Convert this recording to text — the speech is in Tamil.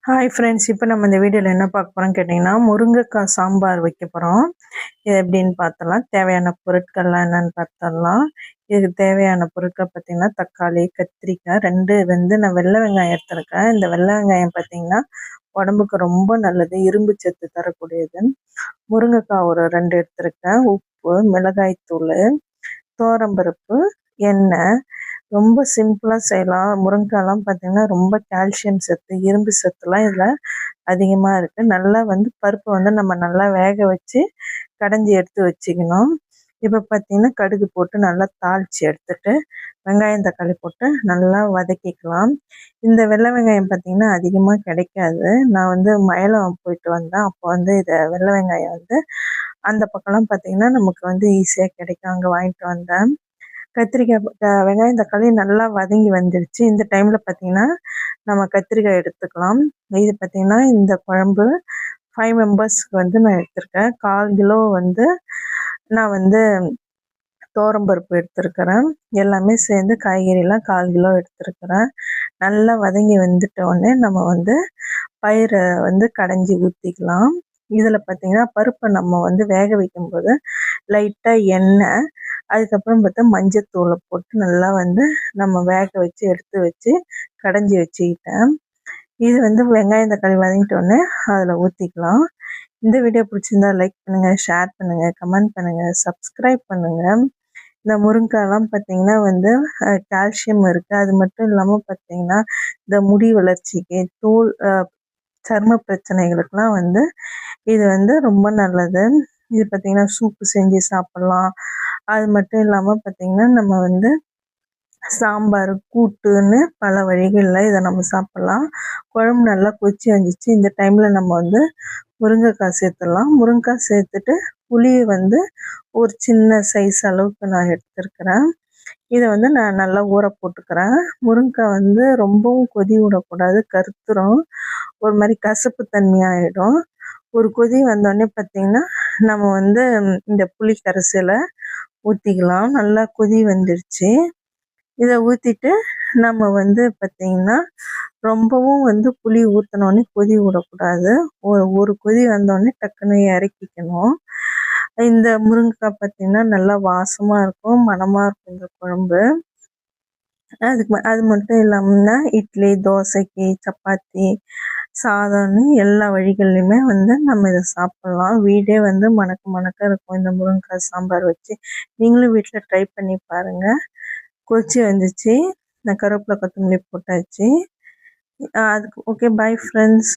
ஹாய் ஃப்ரெண்ட்ஸ், இப்போ நம்ம இந்த வீடியோவில் என்ன பார்க்க போகிறோம்னு கேட்டிங்கன்னா, முருங்கைக்காய் சாம்பார் வைக்க போகிறோம். இது எப்படின்னு பார்த்தலாம். தேவையான பொருட்கள்லாம் என்னென்னு பார்த்தரலாம். இதுக்கு தேவையான பொருட்கள் பார்த்திங்கன்னா, தக்காளி, கத்திரிக்காய் 2 நான் வெள்ளை வெங்காயம் எடுத்துருக்கேன். இந்த வெள்ளை வெங்காயம் பார்த்திங்கன்னா உடம்புக்கு ரொம்ப நல்லது, இரும்பு சத்து தரக்கூடியது. முருங்கைக்காய் ஒரு 2 எடுத்துருக்கேன். உப்பு, மிளகாய்த்தூள், துவரம்பருப்பு, எண்ணெய். ரொம்ப சிம்பிளாக செய்யலாம். முருங்கைக்காய்லாம் பார்த்திங்கன்னா ரொம்ப கால்சியம் சத்து, இரும்பு சத்துலாம் இதில் அதிகமாக இருக்குது. நல்லா பருப்பை நம்ம நல்லா வேக வச்சு கடைஞ்சி எடுத்து வச்சுக்கணும். இப்போ பார்த்திங்கன்னா கடுகு போட்டு நல்லா தாளித்து எடுத்துட்டு வெங்காயம் தக்காளி போட்டு நல்லா வதக்கிக்கலாம். இந்த வெள்ளை வெங்காயம் பார்த்திங்கன்னா அதிகமாக கிடைக்காது. நான் மயிலம் போயிட்டு வந்தேன். அப்போ இதை வெள்ளை வெங்காயம் அந்த பக்கம்லாம் பார்த்திங்கன்னா நமக்கு ஈஸியாக கிடைக்கும். அங்கே வாங்கிட்டு வந்தேன். கத்திரிக்காய் வெங்காயம் தக்காளி நல்லா வதங்கி வந்துடுச்சு. இந்த டைமில் பார்த்திங்கன்னா நம்ம கத்திரிக்காய் எடுத்துக்கலாம். இது பார்த்திங்கன்னா இந்த குழம்பு 5 மெம்பர்ஸ்க்கு நான் எடுத்திருக்கேன். 1/4 கிலோ நான் துவரம்பருப்பு எடுத்துருக்கிறேன். எல்லாமே சேர்ந்து காய்கறிலாம் 1/4 கிலோ எடுத்துருக்கிறேன். நல்லா வதங்கி வந்துட்டோடனே நம்ம பயிரை கடைஞ்சி ஊற்றிக்கலாம். இதில் பார்த்திங்கன்னா பருப்பை நம்ம வேக வைக்கும்போது லைட்டாக எண்ணெய், அதுக்கப்புறம் பார்த்தா மஞ்சத்தூளை போட்டு நல்லா நம்ம வேக வச்சு எடுத்து வச்சு கடைஞ்சி வச்சுக்கிட்டேன். இது வெங்காயம் தக்காளி வதங்கிட்டோடனே அதில் ஊற்றிக்கலாம். இந்த வீடியோ பிடிச்சிருந்தா லைக் பண்ணுங்கள், ஷேர் பண்ணுங்கள், கமெண்ட் பண்ணுங்கள், சப்ஸ்கிரைப் பண்ணுங்கள். இந்த முருங்கைக்காய்லாம் பார்த்திங்கன்னா கால்சியம் இருக்குது. அது மட்டும் இல்லாமல் பார்த்திங்கன்னா இந்த முடி வளர்ச்சிக்கு, தோல் சர்ம பிரச்சனைகளுக்கெலாம் இது ரொம்ப நல்லது. இது பார்த்திங்கன்னா சூப்பு செஞ்சு சாப்பிட்லாம். அது மட்டும் இல்லாமல் பார்த்திங்கன்னா நம்ம சாம்பார், கூட்டுன்னு பல வழிகளில் இதை நம்ம சாப்பிட்லாம். குழம்பு நல்லா கொதிச்சு வந்துச்சு. இந்த டைமில் நம்ம முருங்கைக்காய் சேர்த்துடலாம். முருங்கைக்காய் சேர்த்துட்டு புளியை ஒரு சின்ன சைஸ் அளவுக்கு நான் எடுத்துருக்கிறேன். இதை நான் நல்லா ஊற போட்டுக்கிறேன். முருங்கைக்காய் ரொம்பவும் கொதி விடக்கூடாது, கருத்துரும், ஒரு மாதிரி கசப்பு தன்மையாகிடும். ஒரு கொதி வந்தோடனே பார்த்திங்கன்னா நம்ம இந்த புளி கரைசலை ஊற்றிக்கலாம். நல்லா கொதி வந்துடுச்சு. இதை ஊற்றிட்டு நம்ம பார்த்திங்கன்னா ரொம்பவும் புளி ஊற்றினோடனே கொதி விடக்கூடாது. ஒரு கொதி வந்தோடனே டக்குன்னு இறக்கிக்கணும். இந்த முருங்கைக்காய் பார்த்திங்கன்னா நல்லா வாசமாக இருக்கும், மணமாக இருக்கும் இந்த குழம்பு. அது மட்டும் இல்லாமல் இட்லி, தோசைக்கு, சப்பாத்தி, சாதம்னு எல்லா வழிகள்லையுமே நம்ம இதை சாப்பிட்லாம். வீடே மணக்க மணக்க இருக்கும் இந்த முருங்கைக்காய் சாம்பார் வச்சு. நீங்களும் வீட்டில் ட்ரை பண்ணி பாருங்கள். கொதிச்சு வந்துச்சு. நான் கருவேப்பிலை கொத்தமல்லி போட்டாச்சு. அதுக்கு ஓகே, பாய் ஃப்ரெண்ட்ஸ்.